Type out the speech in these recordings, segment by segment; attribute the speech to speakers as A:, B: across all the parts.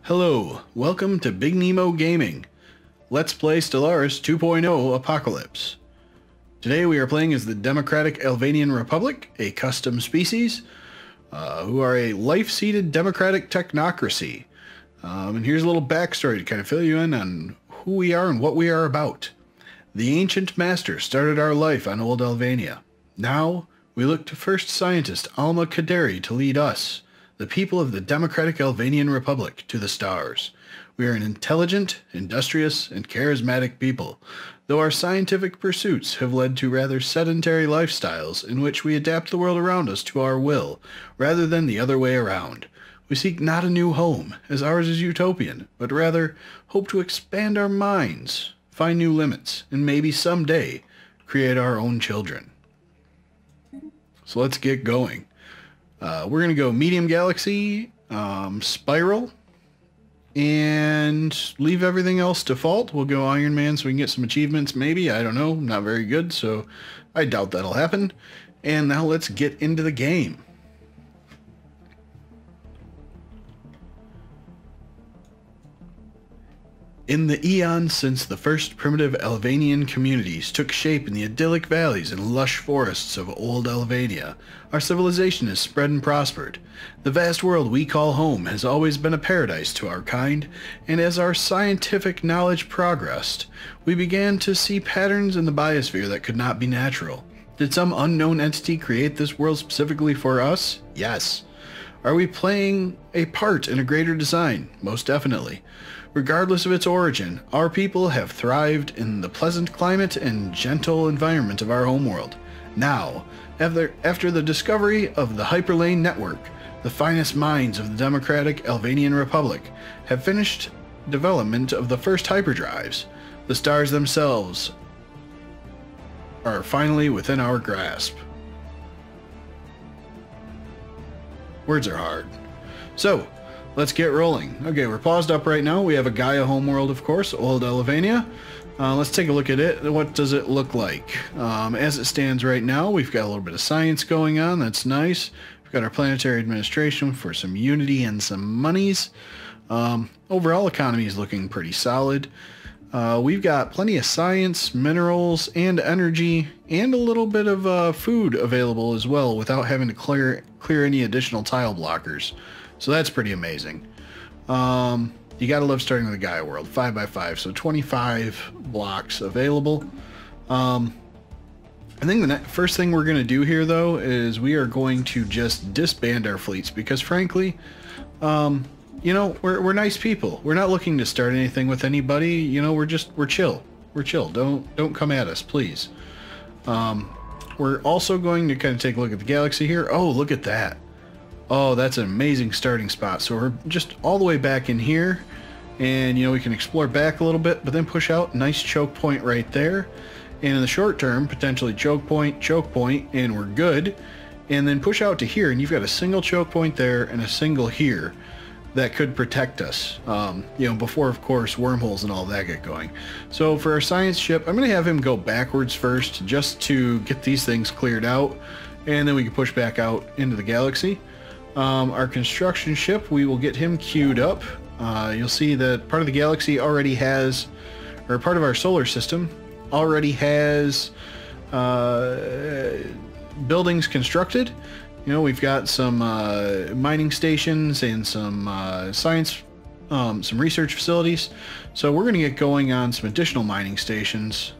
A: Hello, welcome to Big Nemo Gaming. Let's play Stellaris 2.0 Apocalypse. Today we are playing as the Democratic Albanian Republic, a custom species, who are a life-seated democratic technocracy. And here's a little backstory to kind of fill you in on who we are and what we are about. The ancient master started our life on old Albania. Now, we look to first scientist Alma Kaderi to lead us, the people of the Democratic Albanian Republic, to the stars. We are an intelligent, industrious, and charismatic people, though our scientific pursuits have led to rather sedentary lifestyles in which we adapt the world around us to our will, rather than the other way around. We seek not a new home, as ours is utopian, but rather hope to expand our minds, find new limits, and maybe someday create our own children. So let's get going. We're going to go medium galaxy, spiral, and leave everything else default. We'll go Iron Man so we can get some achievements, maybe. I don't know. Not very good, so I doubt that'll happen. And now let's get into the game. In the eons since the first primitive Albanian communities took shape in the idyllic valleys and lush forests of old Albania, our civilization has spread and prospered. The vast world we call home has always been a paradise to our kind, and as our scientific knowledge progressed, we began to see patterns in the biosphere that could not be natural. Did some unknown entity create this world specifically for us? Yes. Are we playing a part in a greater design? Most definitely. Regardless of its origin, our people have thrived in the pleasant climate and gentle environment of our homeworld. Now, after the discovery of the Hyperlane Network, the finest minds of the Democratic Albanian Republic have finished development of the first hyperdrives. The stars themselves are finally within our grasp. Words are hard. So, let's get rolling. Okay, we're paused up right now. We have a Gaia homeworld, of course, old Albania. Let's take a look at it. What does it look like? As it stands right now, we've got a little bit of science going on. That's nice. We've got our planetary administration for some unity and some monies. Overall economy is looking pretty solid. We've got plenty of science, minerals, and energy, and a little bit of food available as well without having to clear any additional tile blockers. So that's pretty amazing. You gotta love starting with the Gaia world, 5x5, so 25 blocks available. I think the first thing we're gonna do here, though, is we are going to just disband our fleets because, frankly, you know, we're nice people. We're not looking to start anything with anybody. You know, we're chill. We're chill. Don't come at us, please. We're also going to kind of take a look at the galaxy here. Oh, look at that. Oh, that's an amazing starting spot. So we're just all the way back in here, and, you know, we can explore back a little bit, but then push out. Nice choke point right there. And in the short term, potentially choke point, and we're good. And then push out to here, and you've got a single choke point there and a single here that could protect us, you know, before, of course, wormholes and all that get going. So for our science ship, I'm going to have him go backwards first just to get these things cleared out, and then we can push back out into the galaxy. Our construction ship, we will get him queued up. You'll see that part of the galaxy already has, or part of our solar system already has buildings constructed. You know, we've got some mining stations and some science, some research facilities. So we're going to get going on some additional mining stations.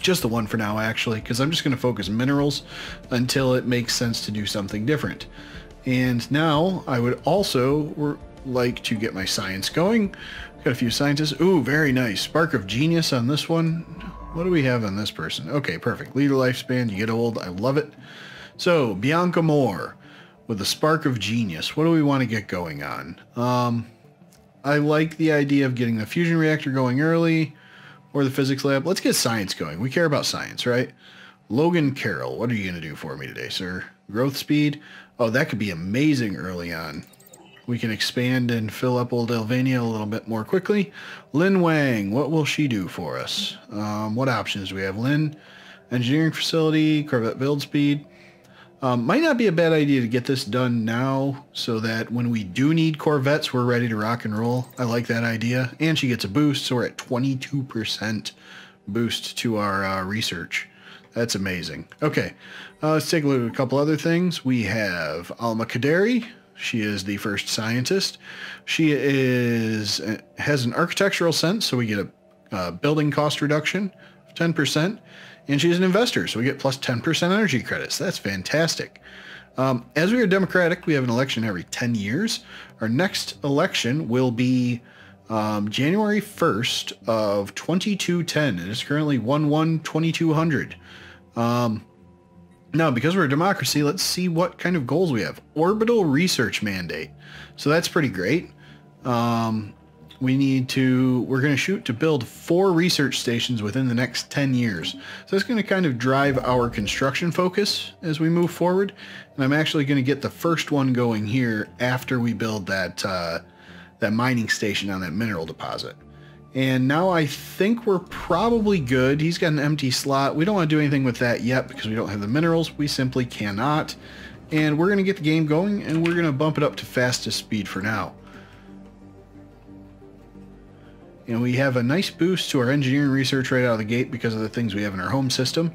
A: Just the one for now, actually, because I'm just going to focus minerals until it makes sense to do something different. And now I would also like to get my science going. Got a few scientists. Ooh, very nice. Spark of genius on this one. What do we have on this person? Okay, perfect. Leader lifespan, you get old. I love it. So, Bianca Moore with the spark of genius. What do we want to get going on? I like the idea of getting the fusion reactor going early, or the physics lab. Let's get science going. We care about science, right? Logan Carroll, what are you going to do for me today, sir? Growth speed? Oh, that could be amazing early on. We can expand and fill up old Albania a little bit more quickly. Lin Wang, what will she do for us? What options do we have? Lin, engineering facility, Corvette build speed. Might not be a bad idea to get this done now so that when we do need Corvettes, we're ready to rock and roll. I like that idea. And she gets a boost, so we're at 22% boost to our research. That's amazing. Okay, let's take a look at a couple other things. We have Alma Kaderi. She is the first scientist. She has an architectural sense, so we get a building cost reduction of 10%. And she's an investor, so we get plus 10% energy credits. That's fantastic. As we are democratic, we have an election every 10 years. Our next election will be January 1st of 2210. It is currently 1/1/2200. Now, because we're a democracy, let's see what kind of goals we have. Orbital research mandate. So that's pretty great. We're going to shoot to build 4 research stations within the next 10 years. So that's going to kind of drive our construction focus as we move forward. And I'm actually going to get the first one going here after we build that mining station on that mineral deposit. And now I think we're probably good. He's got an empty slot. We don't want to do anything with that yet because we don't have the minerals. We simply cannot. And we're going to get the game going, and we're going to bump it up to fastest speed for now. And we have a nice boost to our engineering research right out of the gate because of the things we have in our home system.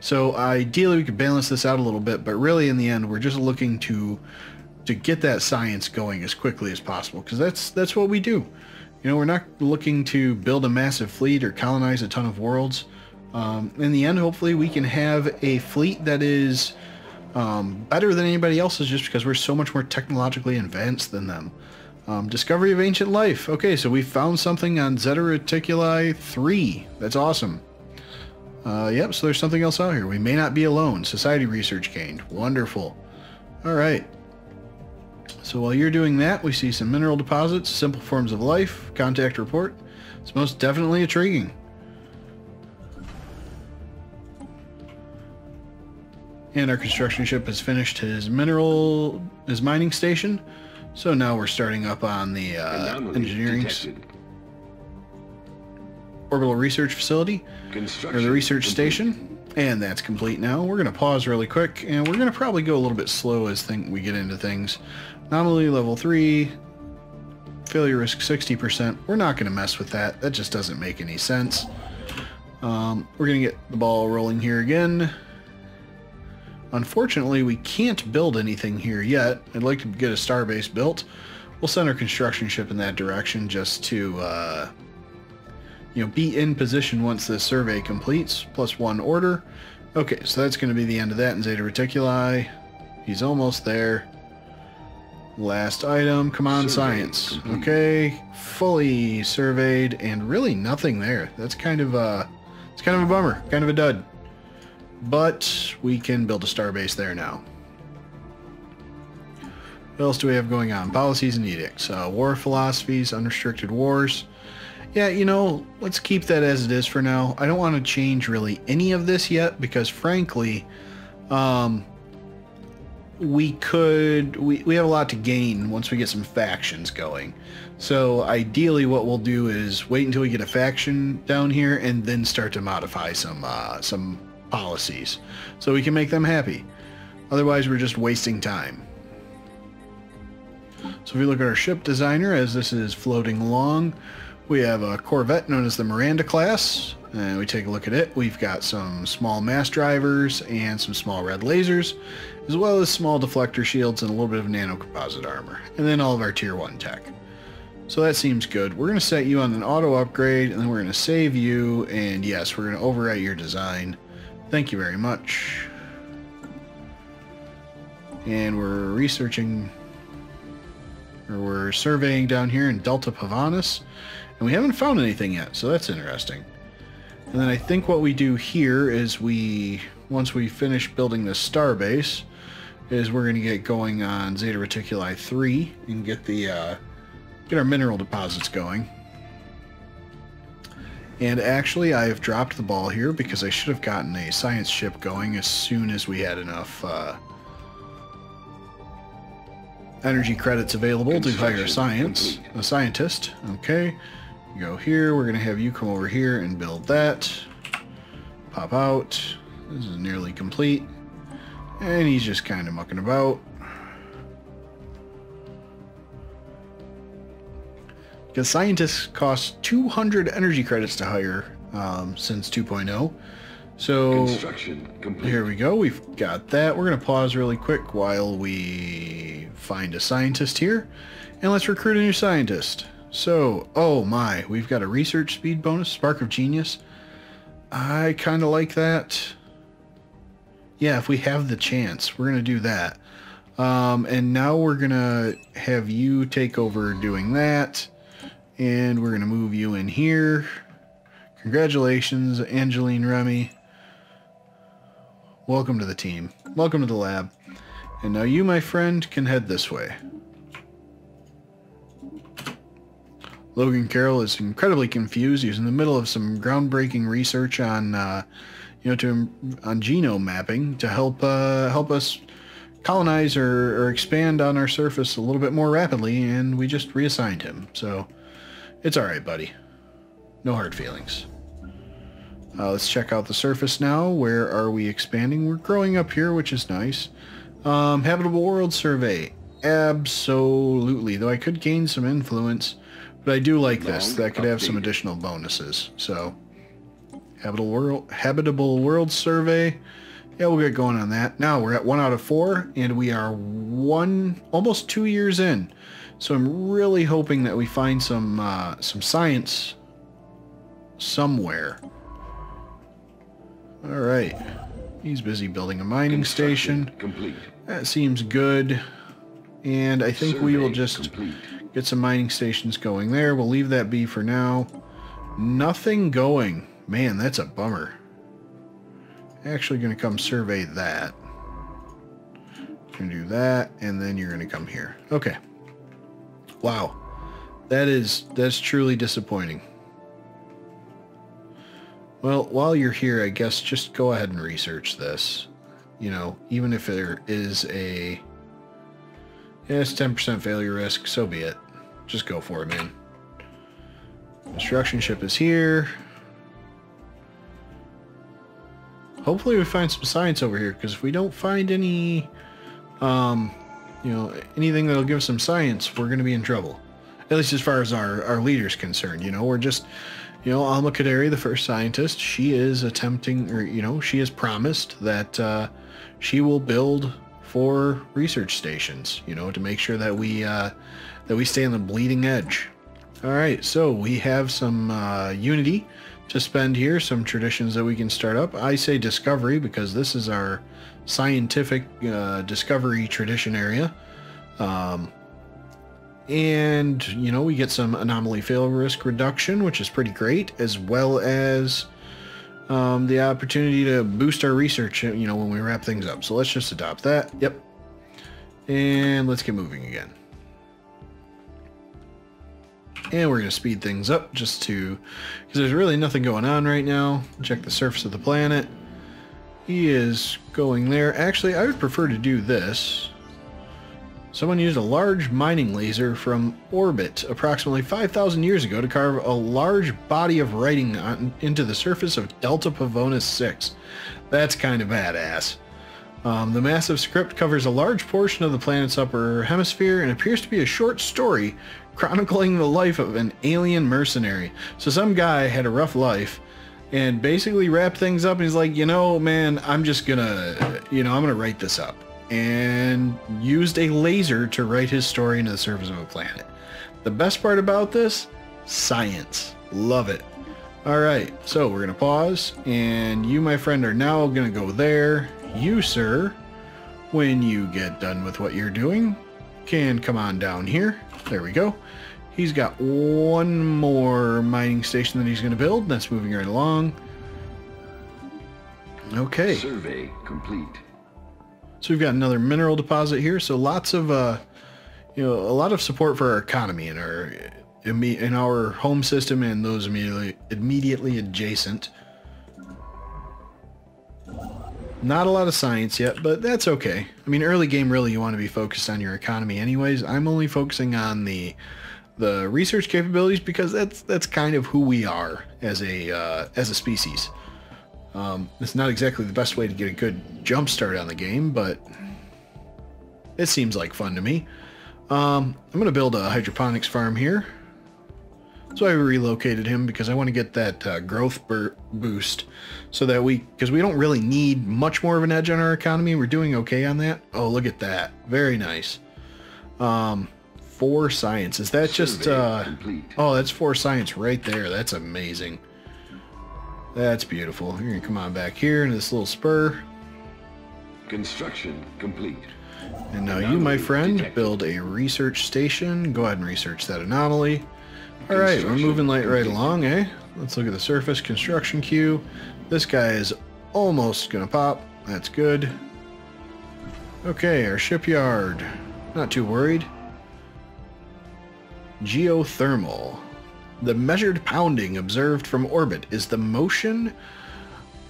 A: So ideally we could balance this out a little bit, but really in the end we're just looking to get that science going as quickly as possible, because that's what we do. You know, we're not looking to build a massive fleet or colonize a ton of worlds. In the end, hopefully we can have a fleet that is better than anybody else's just because we're so much more technologically advanced than them. Discovery of ancient life. Okay, so we found something on Zeta Reticuli 3. That's awesome. Yep, so there's something else out here. We may not be alone. Society research gained. Wonderful. All right. So while you're doing that, we see some mineral deposits, simple forms of life, contact report. It's most definitely intriguing. And our construction ship has finished his mining station. So now we're starting up on the engineering orbital research facility, or the research station. And that's complete now. We're going to pause really quick, and we're going to probably go a little bit slow as we get into things. Anomaly level 3, failure risk 60%. We're not going to mess with that. That just doesn't make any sense. We're going to get the ball rolling here again. Unfortunately, we can't build anything here yet. I'd like to get a starbase built. We'll send our construction ship in that direction just to be in position once this survey completes. +1 order. Okay, so that's going to be the end of that in Zeta Reticuli. He's almost there. Last item. Come on, science. Complete. Okay, fully surveyed, and really nothing there. That's kind of it's kind of a bummer, kind of a dud. But we can build a starbase there now. What else do we have going on? Policies and edicts. War philosophies, unrestricted wars. Yeah, let's keep that as it is for now. I don't want to change really any of this yet because frankly, we have a lot to gain once we get some factions going. So ideally what we'll do is wait until we get a faction down here and then start to modify some policies so we can make them happy. Otherwise we're just wasting time. So if we look at our ship designer as this is floating along, we have a Corvette known as the Miranda class, and we take a look at it. We've got some small mass drivers and some small red lasers, as well as small deflector shields and a little bit of nanocomposite armor, and then all of our tier 1 tech. So that seems good. We're going to set you on an auto upgrade, and then we're going to save you, and yes, we're going to overwrite your design. Thank you very much. And we're we're surveying down here in Delta Pavanis, and we haven't found anything yet, so that's interesting. And then I think what we do here is once we finish building the starbase, is we're going to get going on Zeta Reticuli 3 and get our mineral deposits going. And actually, I have dropped the ball here because I should have gotten a science ship going as soon as we had enough energy credits available to hire a scientist. Okay, you go here. We're going to have you come over here and build that. Pop out. This is nearly complete. And he's just kind of mucking about. Because scientists cost 200 energy credits to hire since 2.0. So
B: Construction complete.
A: here we go. We've got that. We're going to pause really quick while we find a scientist here. And let's recruit a new scientist. So, oh my, we've got a research speed bonus, Spark of Genius. I kind of like that. Yeah, if we have the chance, we're going to do that. And now we're going to have you take over doing that. And we're going to move you in here. Congratulations, Angeline Remy. Welcome to the team. Welcome to the lab. And now you, my friend, can head this way. Logan Carroll is incredibly confused. He's in the middle of some groundbreaking research on, on genome mapping to help us colonize or expand on our surface a little bit more rapidly, and we just reassigned him. So it's all right, buddy. No hard feelings. Let's check out the surface now. Where are we expanding? We're growing up here, which is nice. Habitable world survey. Absolutely. Though I could gain some influence, but I do like this. That could have some additional bonuses. So, habitable world survey. Yeah, we'll get going on that. Now we're at 1 out of 4, and we are almost 2 years in. So I'm really hoping that we find some science somewhere. All right. He's busy building a mining station.
B: Complete.
A: That seems good. And I think we will just get some mining stations going there. We'll leave that be for now. Nothing going. Man, that's a bummer. Actually going to come survey that. Going to do that, and then you're going to come here. Okay. Wow. That's truly disappointing. Well, while you're here, I guess just go ahead and research this. You know, even if there is a... Yeah, it's 10% failure risk, so be it. Just go for it, man. Construction ship is here. Hopefully we find some science over here, because if we don't find any, anything that'll give us some science, we're going to be in trouble. At least as far as our leader's concerned. You know, we're just... Alma Kaderi, the first scientist, she is attempting, or, she has promised that she will build 4 research stations, to make sure that we stay on the bleeding edge. All right, so we have some unity to spend here, some traditions that we can start up. I say discovery because this is our scientific discovery tradition area. And, we get some anomaly fail risk reduction, which is pretty great, as well as the opportunity to boost our research, when we wrap things up. So let's just adopt that. Yep. And let's get moving again. And we're going to speed things up just because there's really nothing going on right now. Check the surface of the planet. He is going there. Actually, I would prefer to do this. Someone used a large mining laser from orbit approximately 5,000 years ago to carve a large body of writing into the surface of Delta Pavonis 6. That's kind of badass. The massive script covers a large portion of the planet's upper hemisphere and appears to be a short story chronicling the life of an alien mercenary. So some guy had a rough life and basically wrapped things up and he's like, man, I'm just gonna, I'm gonna write this up. And used a laser to write his story into the surface of a planet. The best part about this? Science. Love it. Alright, so we're going to pause, and you, my friend, are now going to go there. You, sir, when you get done with what you're doing, can come on down here. There we go. He's got one more mining station that he's going to build. That's moving right along. Okay.
B: Survey complete.
A: So we've got another mineral deposit here. So lots of, a lot of support for our economy in our home system and those immediately adjacent. Not a lot of science yet, but that's okay. I mean, early game, really, you want to be focused on your economy anyways. I'm only focusing on the research capabilities because that's kind of who we are as a species. It's not exactly the best way to get a good jump start on the game, but it seems like fun to me. I'm going to build a hydroponics farm here. So I relocated him because I want to get that growth boost so that because we don't really need much more of an edge on our economy. We're doing okay on that. Oh, look at that. Very nice. 4 science. Is that just... oh, that's 4 science right there. That's amazing. That's beautiful. You're going to come on back here into this little spur.
B: Construction complete.
A: And now you, my friend, build a research station. Go ahead and research that anomaly. Alright, we're moving right along, eh? Let's look at the surface construction queue. This guy is almost gonna pop. That's good. Okay, our shipyard. Not too worried. Geothermal. The measured pounding observed from orbit is the motion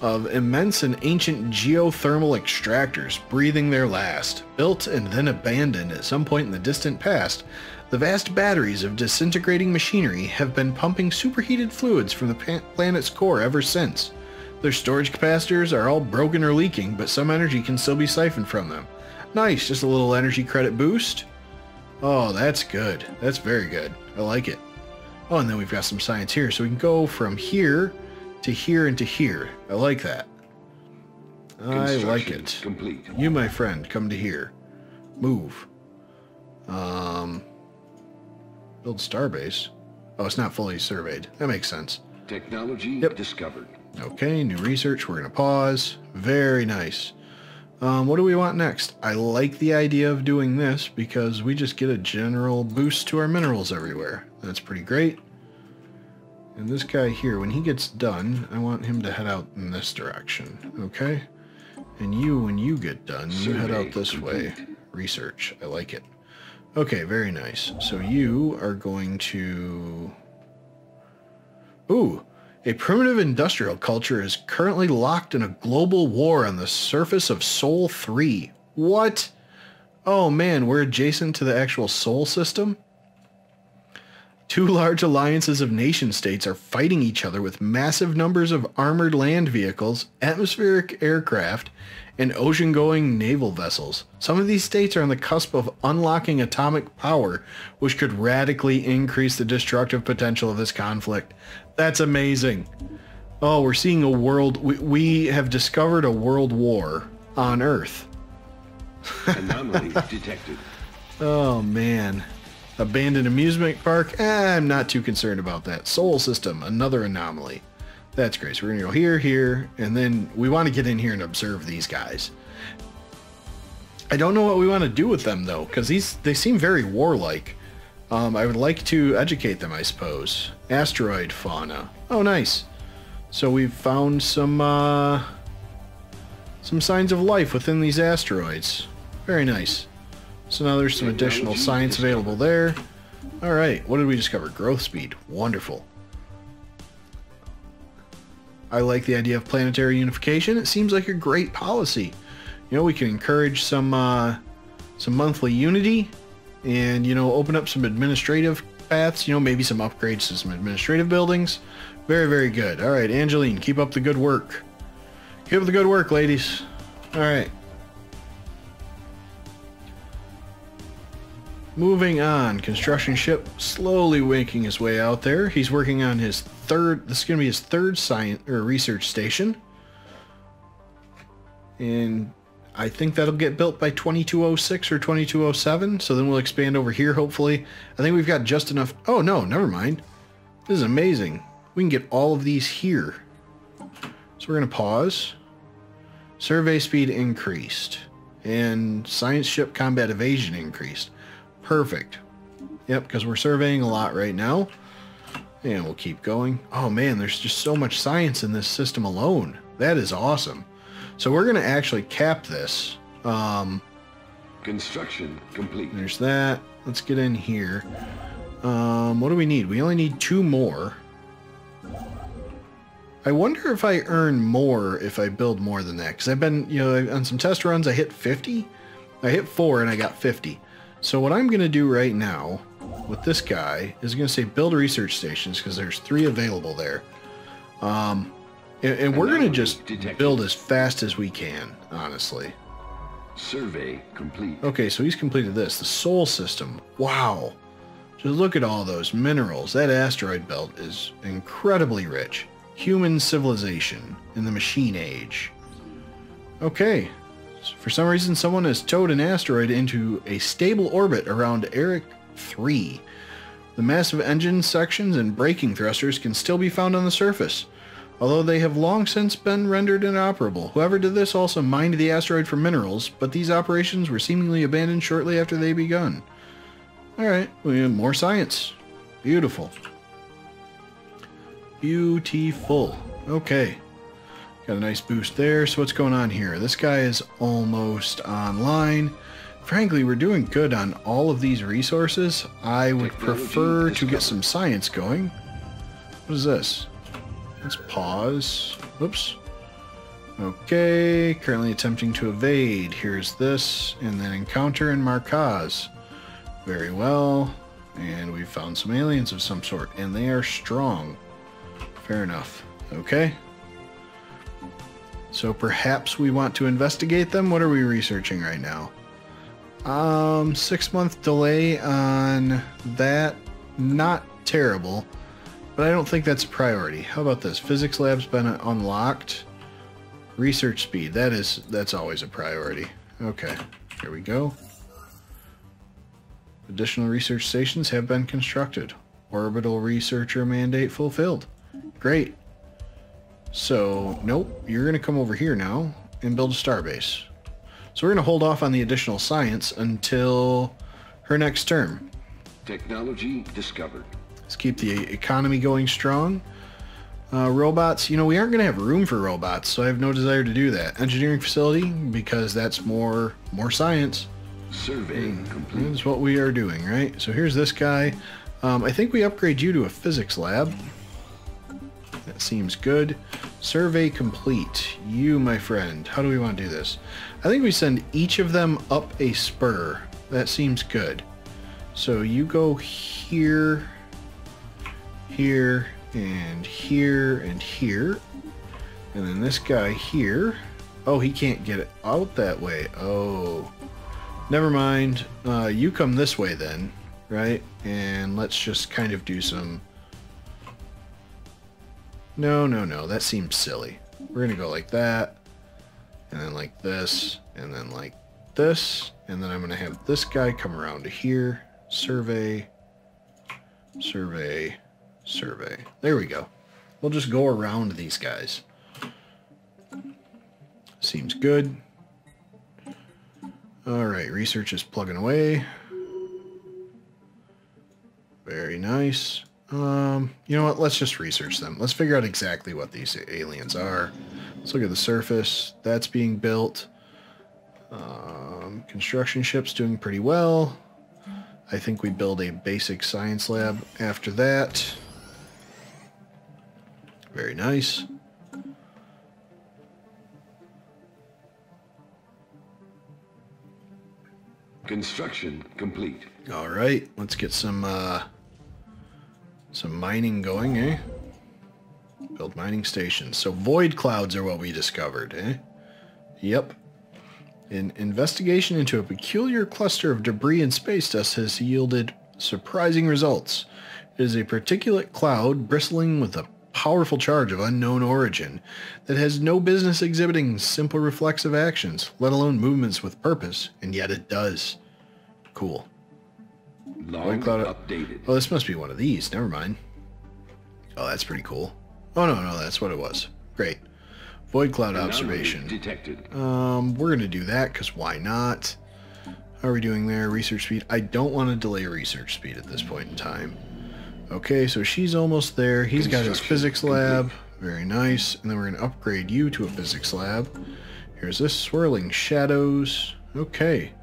A: of immense and ancient geothermal extractors breathing their last. Built and then abandoned at some point in the distant past, the vast batteries of disintegrating machinery have been pumping superheated fluids from the planet's core ever since. Their storage capacitors are all broken or leaking, but some energy can still be siphoned from them. Nice, just a little energy credit boost. Oh, that's good. That's very good. I like it. Oh, and then we've got some science here, so we can go from here to here and to here. I like that. I like it.
B: Complete.
A: You, my friend, come to here. Move. Build starbase. Oh, it's not fully surveyed. That makes sense.
B: Technology discovered.
A: Okay, new research. We're going to pause. Very nice. What do we want next? I like the idea of doing this because we just get a general boost to our minerals everywhere. That's pretty great. And this guy here, when he gets done, I want him to head out in this direction. Okay? And you, when you get done, you head out this way. Research. I like it. Okay, very nice. So you are going to... Ooh! A primitive industrial culture is currently locked in a global war on the surface of Sol 3. What? Oh man, we're adjacent to the actual Sol system? 2 large alliances of nation-states are fighting each other with massive numbers of armored land vehicles, atmospheric aircraft, and ocean-going naval vessels. Some of these states are on the cusp of unlocking atomic power, which could radically increase the destructive potential of this conflict. That's amazing. Oh, we're seeing a world... We have discovered a world war on Earth.
B: Anomaly detected.
A: Oh, man. Abandoned amusement park? I'm not too concerned about that. Sol system, another anomaly. That's great. So we're going to go here, here, and then we want to get in here and observe these guys. I don't know what we want to do with them, though, because they seem very warlike. I would like to educate them, I suppose. Asteroid fauna. Oh, nice. So we've found some signs of life within these asteroids. Very nice. So now there's some additional science available there. All right, what did we discover? Growth speed. Wonderful. I like the idea of planetary unification. It seems like a great policy. You know, we can encourage some monthly unity and, you know, open up some administrative paths, you know, maybe some upgrades to some administrative buildings. Very, very good. All right, Angeline, keep up the good work. Keep up the good work, ladies. All right. Moving on, construction ship slowly making his way out there. He's working on his third, this is going to be his third science or research station. And I think that'll get built by 2206 or 2207. So then we'll expand over here, hopefully. I think we've got just enough. Oh, no, never mind. This is amazing. We can get all of these here. So we're going to pause. Survey speed increased. And science ship combat evasion increased. Perfect. Yep, because we're surveying a lot right now. And we'll keep going. Oh man, there's just so much science in this system alone. That is awesome. So we're going to actually cap this.
B: Construction complete.
A: There's that. Let's get in here. What do we need? We only need 2 more. I wonder if I earn more if I build more than that. Because I've been, you know, on some test runs, I hit 50. I hit 4 and I got 50. So what I'm going to do right now with this guy is going to say build research stations because there's 3 available there. And we're going to just
B: Detected.
A: build as fast as we can, honestly.
B: Survey complete.
A: Okay, so he's completed this. The Sol system. Wow. Just look at all those minerals. That asteroid belt is incredibly rich. Human civilization in the machine age. Okay. So for some reason, someone has towed an asteroid into a stable orbit around Eric 3. The massive engine sections and braking thrusters can still be found on the surface, although they have long since been rendered inoperable. Whoever did this also mined the asteroid for minerals, but these operations were seemingly abandoned shortly after they begun. Alright, we have more science. Beautiful. Beautiful. Okay. Got a nice boost there. So what's going on here? This guy is almost online. Frankly, we're doing good on all of these resources. I would prefer to get some science going. What is this? Let's pause. Whoops. Okay, currently attempting to evade. Here's this, and then encounter in Markaz. Very well. And we've found some aliens of some sort, and they are strong. Fair enough. Okay. So perhaps we want to investigate them. What are we researching right now? 6-month delay on that. Not terrible. But I don't think that's a priority. How about this? Physics lab's been unlocked. Research speed. That's always a priority. Okay. Here we go. Additional research stations have been constructed. Orbital researcher mandate fulfilled. Great. So, nope. You're going to come over here now and build a starbase. So we're going to hold off on the additional science until her next term.
B: Technology discovered.
A: Let's keep the economy going strong. Robots, we aren't going to have room for robots, so I have no desire to do that. Engineering facility, because that's more science.
B: Survey complete.
A: That's what we are doing, right? So here's this guy. I think we upgrade you to a physics lab. That seems good. Survey complete. You, my friend. How do we want to do this? I think we send each of them up a spur. That seems good. So you go here, here, and here, and here. And then this guy here. Oh, he can't get it out that way. Oh. Never mind. You come this way then, right? And let's just kind of do some... No. That seems silly. We're going to go like that. And then like this. And then like this. And then I'm going to have this guy come around to here. Survey. Survey. Survey. There we go. We'll just go around these guys. Seems good. Alright, research is plugging away. Very nice. You know what? Let's just research them. Let's figure out exactly what these aliens are. Let's look at the surface. That's being built. Construction ship's doing pretty well. I think we build a basic science lab after that. Very nice.
B: Construction complete.
A: All right, let's get some mining going, eh? Build mining stations. So void clouds are what we discovered, eh? Yep. An investigation into a peculiar cluster of debris in space dust has yielded surprising results. It is a particulate cloud bristling with a powerful charge of unknown origin that has no business exhibiting simple reflexive actions, let alone movements with purpose, and yet it does. Cool.
B: Log updated.
A: Oh, this must be one of these. Never mind. Oh, that's pretty cool. Oh, no, that's what it was. Great. Void cloud observation.
B: Detected.
A: We're going to do that because why not? How are we doing there? Research speed. I don't want to delay research speed at this point in time. Okay, so she's almost there. He's got his physics lab. Very nice. And then we're going to upgrade you to a physics lab. Here's this swirling shadows. Okay.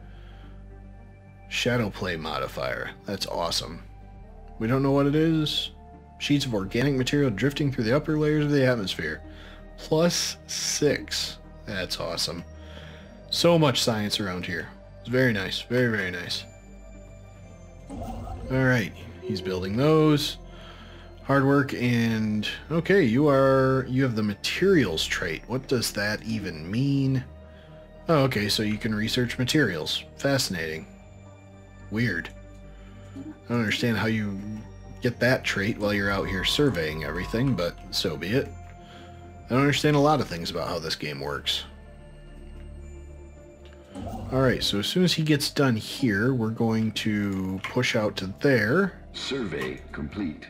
A: Shadow play modifier. That's awesome. We don't know what it is. Sheets of organic material drifting through the upper layers of the atmosphere. +6. That's awesome. So much science around here. It's very nice. Very, very nice. Alright. He's building those. Hard work and... Okay, you have the materials trait. What does that even mean? Oh, okay, so you can research materials. Fascinating. Weird. I don't understand how you get that trait while you're out here surveying everything, but so be it. I don't understand a lot of things about how this game works. Alright, so as soon as he gets done here, we're going to push out to there.
B: Survey complete.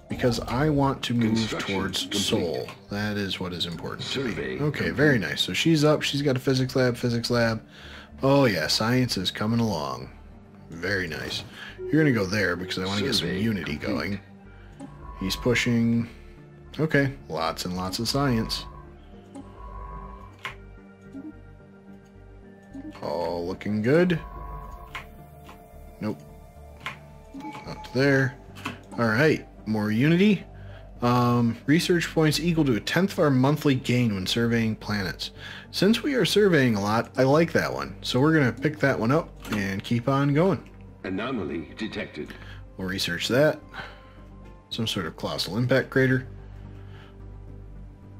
A: Because I want to move towards Sol. That is what is important to me. Okay, very nice. So she's up. She's got a physics lab. Oh yeah, science is coming along. Very nice. You're going to go there because I want to get some unity going. He's pushing... Okay, lots and lots of science. All looking good. Nope. Up to there. Alright. More unity. Research points equal to 1/10 of our monthly gain when surveying planets. Since we are surveying a lot, I like that one. So we're going to pick that one up and keep on going.
B: Anomaly detected.
A: We'll research that. Some sort of colossal impact crater.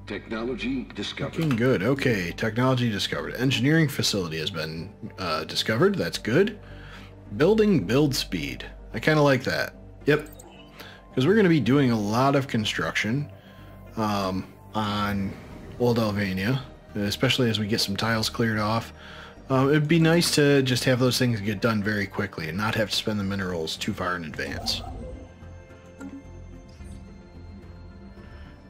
B: Technology discovered.
A: Looking good. Okay, technology discovered. Engineering facility has been discovered. That's good. Building build speed. I kind of like that. Yep. Because we're going to be doing a lot of construction on Old Alvania, especially as we get some tiles cleared off. It'd be nice to just have those things get done very quickly and not have to spend the minerals too far in advance.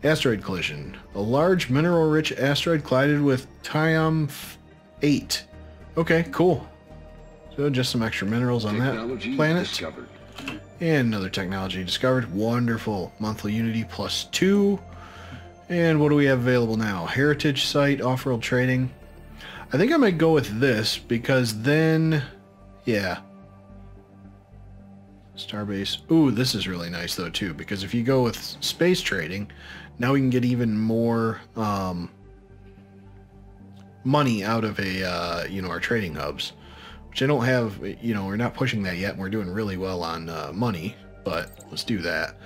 A: Asteroid collision. A large mineral-rich asteroid collided with Triumph 8. Okay, cool. So just some extra minerals on that planet.
B: Discovered.
A: And another technology discovered. Wonderful. Monthly unity +2. And what do we have available now? Heritage site, off-world trading. I think I might go with this because then, yeah. Starbase. Ooh, this is really nice though too, because if you go with space trading, now we can get even more money out of our trading hubs. Which I don't have, we're not pushing that yet, and we're doing really well on money, but let's do that.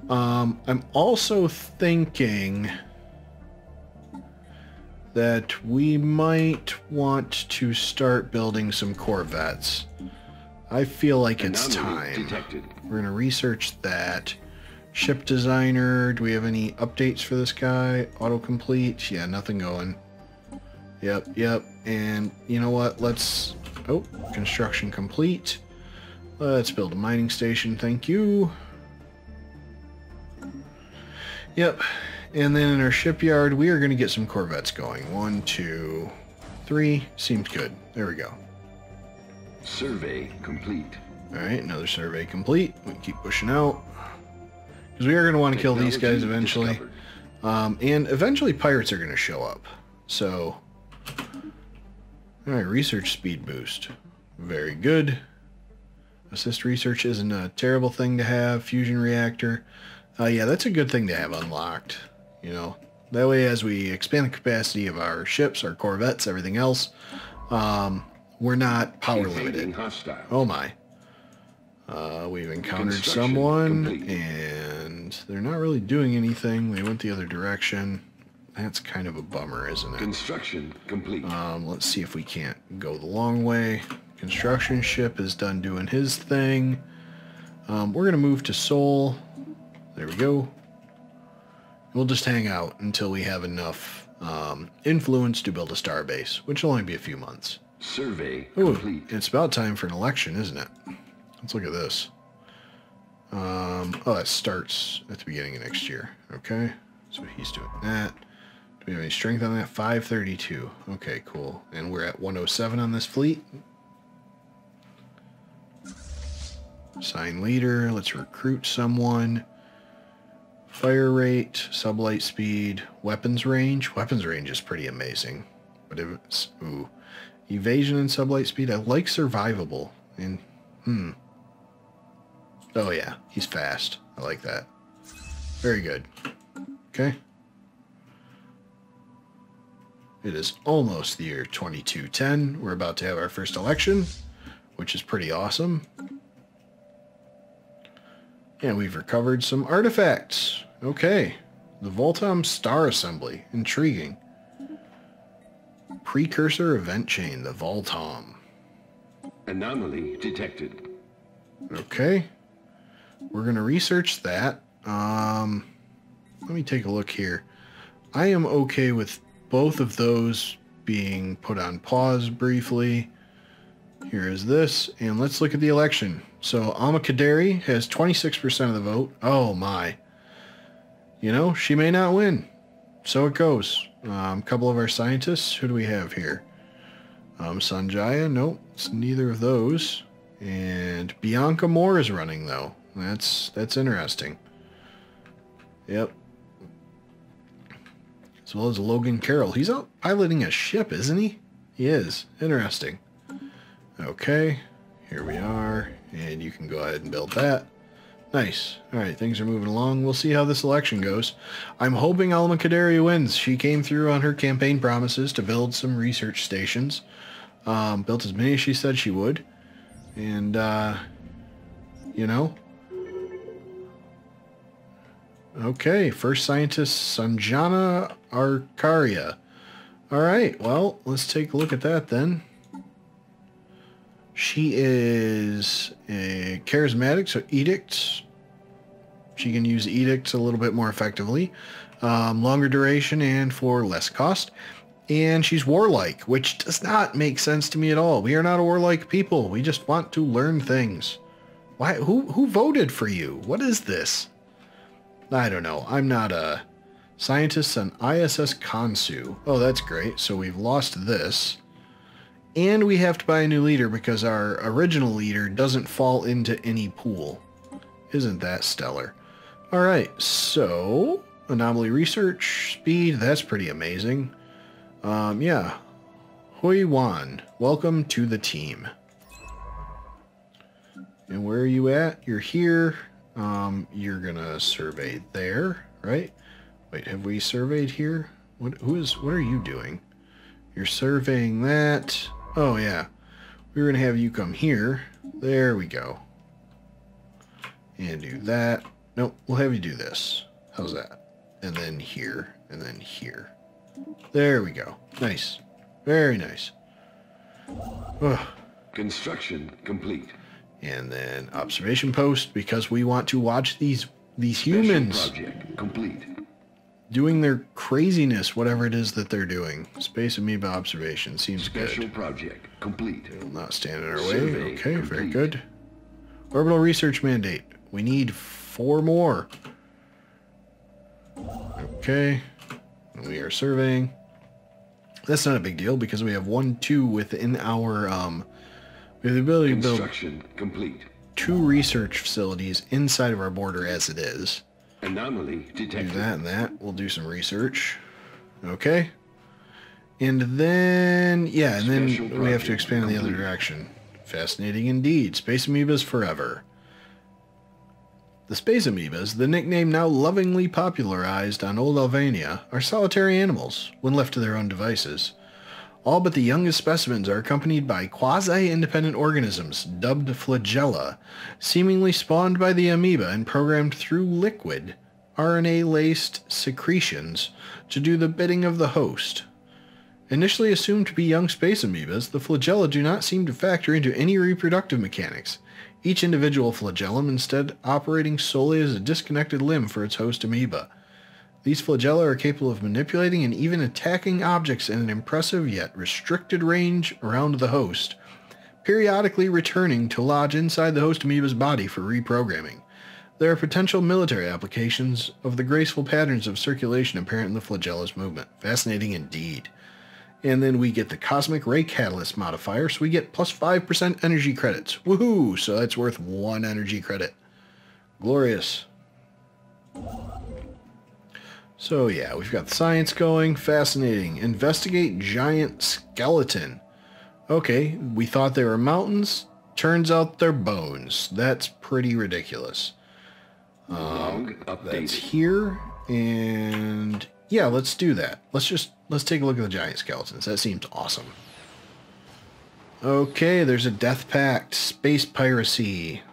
A: I'm also thinking that we might want to start building some Corvettes. I feel like it's time. We're going to research that. Ship designer, do we have any updates for this guy? Autocomplete, yeah, nothing going. Yep, and you know what, let's... Oh, construction complete. Let's build a mining station, thank you. Yep, and then in our shipyard, we are going to get some Corvettes going. 1, 2, 3, seems good. There we go.
B: Survey complete.
A: Alright, another survey complete. We can keep pushing out. Because we are going to want to kill these guys eventually. And eventually pirates are going to show up. So... Alright, research speed boost. Very good. Assist research isn't a terrible thing to have. Fusion reactor. Yeah, that's a good thing to have unlocked. That way as we expand the capacity of our ships, our corvettes, everything else, we're not power limited.
B: Hostile.
A: Oh my. We've encountered someone, and they're not really doing anything. They went the other direction. That's kind of a bummer, isn't it?
B: Construction complete.
A: Let's see if we can't go the long way. Construction ship is done doing his thing. We're going to move to Sol. There we go. We'll just hang out until we have enough influence to build a star base, which will only be a few months.
B: Survey
A: complete. It's about time for an election, isn't it? Let's look at this. Oh, that starts at the beginning of next year. Okay, so he's doing that. Do we have any strength on that? 532. Okay, cool. And we're at 107 on this fleet. Assign leader. Let's recruit someone. Fire rate, sublight speed, weapons range. Weapons range is pretty amazing. But if it's... Ooh. Evasion and sublight speed. I like survivable. And... Oh yeah, he's fast. I like that. Very good. Okay. It is almost the year 2210. We're about to have our first election, which is pretty awesome. And we've recovered some artifacts. Okay. The Voltom Star Assembly. Intriguing. Precursor event chain, the Voltom.
B: Anomaly detected.
A: Okay. We're going to research that. Let me take a look here. I am okay with both of those being put on pause briefly. Here is this, and let's look at the election. So Alma Kaderi has 26% of the vote. Oh my. You know, she may not win. So it goes. A couple of our scientists. Who do we have here? Sanjaya. Nope, it's neither of those. And Bianca Moore is running, though. That's interesting. Yep. As well as Logan Carroll. He's out piloting a ship, isn't he? He is. Interesting. Okay. Here we are. And you can go ahead and build that. Nice. Alright, things are moving along. We'll see how this election goes. I'm hoping Alma Kaderi wins. She came through on her campaign promises to build some research stations. Built as many as she said she would. And, you know. Okay, first scientist, Sanjana Arcaria. Alright, well, let's take a look at that then. She is a charismatic, so edicts. She can use edicts a little bit more effectively. Longer duration and for less cost. And she's warlike, which does not make sense to me at all. We are not a warlike people. We just want to learn things. Why? Who voted for you? What is this? I don't know. I'm not a scientist on ISS Kansu. Oh, that's great. So we've lost this. And we have to buy a new leader because our original leader doesn't fall into any pool. Isn't that stellar? Alright, so anomaly research speed, that's pretty amazing. Yeah. Hui Wan, welcome to the team. And where are you at? You're here. You're gonna survey there, right? Wait, have we surveyed here? What are you doing? You're surveying that. Oh yeah. We're gonna have you come here. There we go. And do that. Nope, we'll have you do this. How's that? And then here, and then here. There we go. Nice. Very nice. Ugh.
B: Construction complete.
A: And then observation post, because we want to watch these humans
B: Special project complete.
A: doing their craziness, whatever it is that they're doing. Space amoeba observation seems
B: Special
A: good.
B: project complete.
A: It will not stand in our way.
B: Survey
A: Okay, very
B: complete.
A: good. Orbital research mandate. We need 4 more. Okay. We are surveying. That's not a big deal because we have 1, 2 within our we have the ability to build
B: Construction complete.
A: 2 research facilities inside of our border as it is.
B: Anomaly
A: Do
B: detected.
A: that and that. We'll do some research. Okay. And then, yeah, and
B: Special
A: then we have to
B: project
A: expand in the other
B: complete.
A: direction. Fascinating indeed. Space amoebas forever. The space amoebas, the nickname now lovingly popularized on Old Alvania, are solitary animals when left to their own devices. All but the youngest specimens are accompanied by quasi-independent organisms dubbed flagella, seemingly spawned by the amoeba and programmed through liquid, RNA-laced secretions to do the bidding of the host. Initially assumed to be young space amoebas, the flagella do not seem to factor into any reproductive mechanics, each individual flagellum instead operating solely as a disconnected limb for its host amoeba. These flagella are capable of manipulating and even attacking objects in an impressive yet restricted range around the host, periodically returning to lodge inside the host amoeba's body for reprogramming. There are potential military applications of the graceful patterns of circulation apparent in the flagella's movement. Fascinating indeed. And then we get the Cosmic Ray Catalyst modifier, so we get plus 5% energy credits. Woohoo! So that's worth 1 energy credit. Glorious. So yeah, we've got the science going. Fascinating. Investigate giant skeleton. Okay, we thought they were mountains. Turns out they're bones. That's pretty ridiculous.
B: Log
A: That's
B: updated.
A: here. And yeah, let's do that. Let's take a look at the giant skeletons. That seems awesome. Okay, there's a death pact. Space piracy.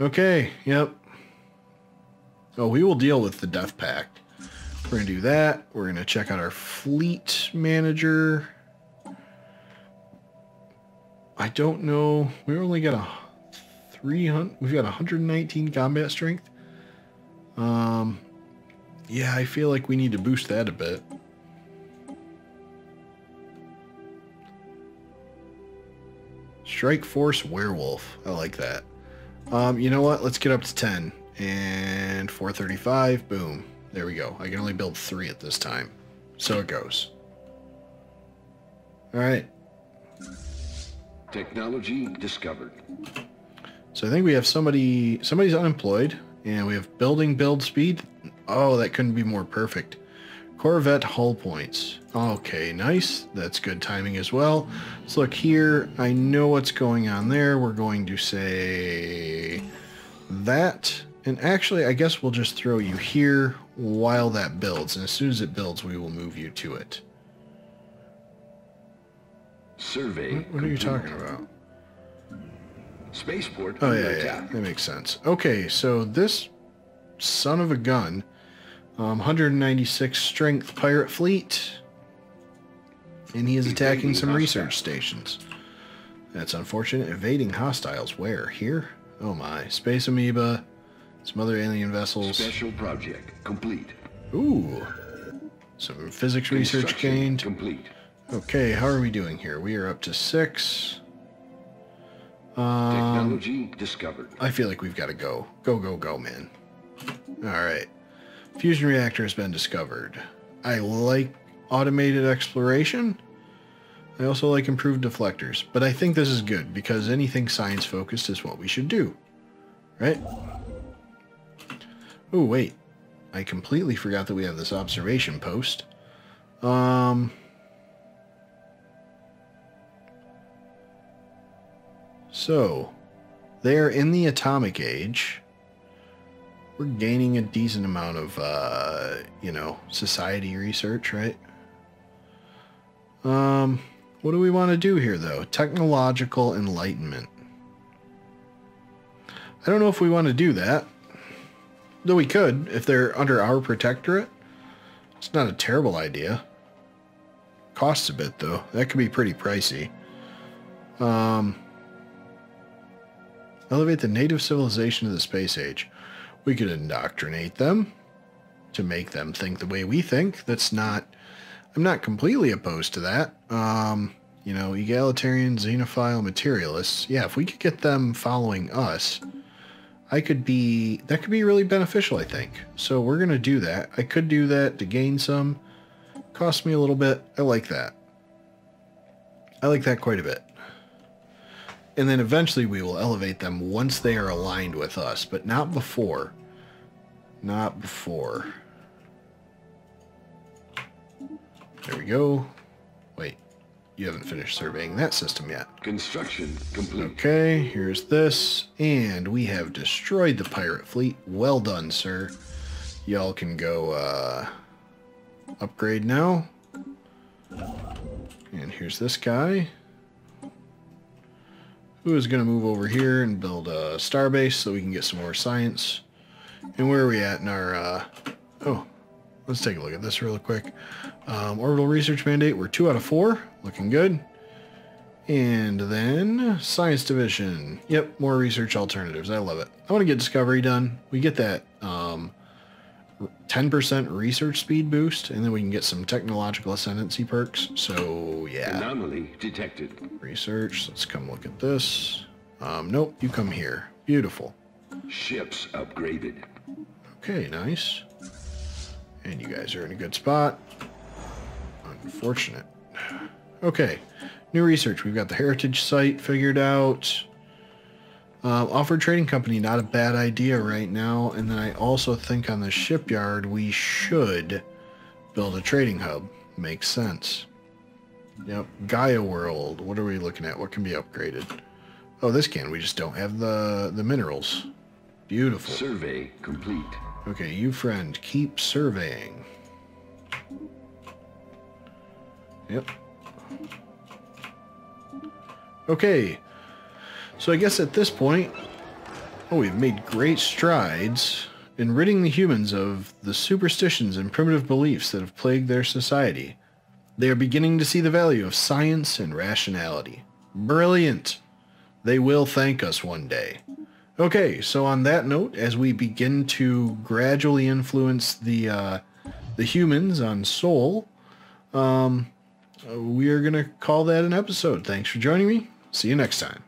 A: Okay, yep. Oh, we will deal with the Death Pact. We're going to do that. We're going to check out our fleet manager. I don't know. We only got a 300. We've got 119 combat strength. Yeah, I feel like we need to boost that a bit. Strike Force Werewolf. I like that. You know what? Let's get up to 10. And 435. Boom. There we go. I can only build 3 at this time. So it goes. Alright.
B: Technology discovered.
A: So I think we have somebody's unemployed. And we have build speed. Oh, that couldn't be more perfect. Corvette hull points. Okay, nice. That's good timing as well. Let's look here. I know what's going on there. We're going to say that. And actually, I guess we'll just throw you here while that builds. And as soon as it builds, we will move you to it.
B: Survey.
A: What are you talking about?
B: Spaceport.
A: Oh, yeah. That makes sense. Okay, so this son of a gun, 196 strength pirate fleet, and he is attacking some research stations. That's unfortunate. Evading hostiles. Where? Here? Oh my. Space amoeba, some other alien vessels.
B: Special project complete.
A: Ooh. Some physics research gained.
B: Complete.
A: Okay, how are we doing here? We are up to 6.
B: Technology discovered.
A: I feel like we've got to go. Go, man. Alright. Fusion reactor has been discovered. I like automated exploration. I also like improved deflectors. But I think this is good, because anything science-focused is what we should do. Right? Oh, wait. I completely forgot that we have this observation post. So, they're in the atomic age. We're gaining a decent amount of, society research, right? What do we want to do here, though? Technological enlightenment. I don't know if we want to do that. Though we could, if they're under our protectorate. It's not a terrible idea. Costs a bit, though. That could be pretty pricey. Elevate the native civilization of the space age. We could indoctrinate them to make them think the way we think. I'm not completely opposed to that. Egalitarian, xenophile, materialists. Yeah, if we could get them following us, that could be really beneficial, I think. So we're going to do that. I could do that to gain some. Cost me a little bit. I like that. I like that quite a bit. And then eventually we will elevate them once they are aligned with us, but not before. Not before. There we go. Wait, you haven't finished surveying that system yet.
B: Construction complete.
A: Okay, here's this. And we have destroyed the pirate fleet. Well done, sir. Y'all can go upgrade now. And here's this guy, who is going to move over here and build a starbase so we can get some more science. And where are we at in our... let's take a look at this real quick. Orbital research mandate, we're 2 out of 4. Looking good. And then science division. Yep, more research alternatives. I love it. I want to get discovery done. We get that 10% research speed boost, and then we can get some technological ascendancy perks. So, yeah.
B: Anomaly detected.
A: Research. Let's come look at this. Nope, you come here. Beautiful.
B: Ships upgraded.
A: Okay, nice. And you guys are in a good spot. Unfortunate. Okay, new research. We've got the heritage site figured out. Offered trading company, not a bad idea right now. And then I also think on the shipyard we should build a trading hub. Makes sense. Yep, Gaia World. What are we looking at? What can be upgraded? Oh, this can. We just don't have the minerals. Beautiful.
B: Survey complete.
A: Okay, you friend, keep surveying. Yep. Okay. So I guess at this point, Oh, we've made great strides in ridding the humans of the superstitions and primitive beliefs that have plagued their society. They are beginning to see the value of science and rationality. Brilliant! They will thank us one day. Okay, so on that note, as we begin to gradually influence the humans on Sol, we are going to call that an episode. Thanks for joining me. See you next time.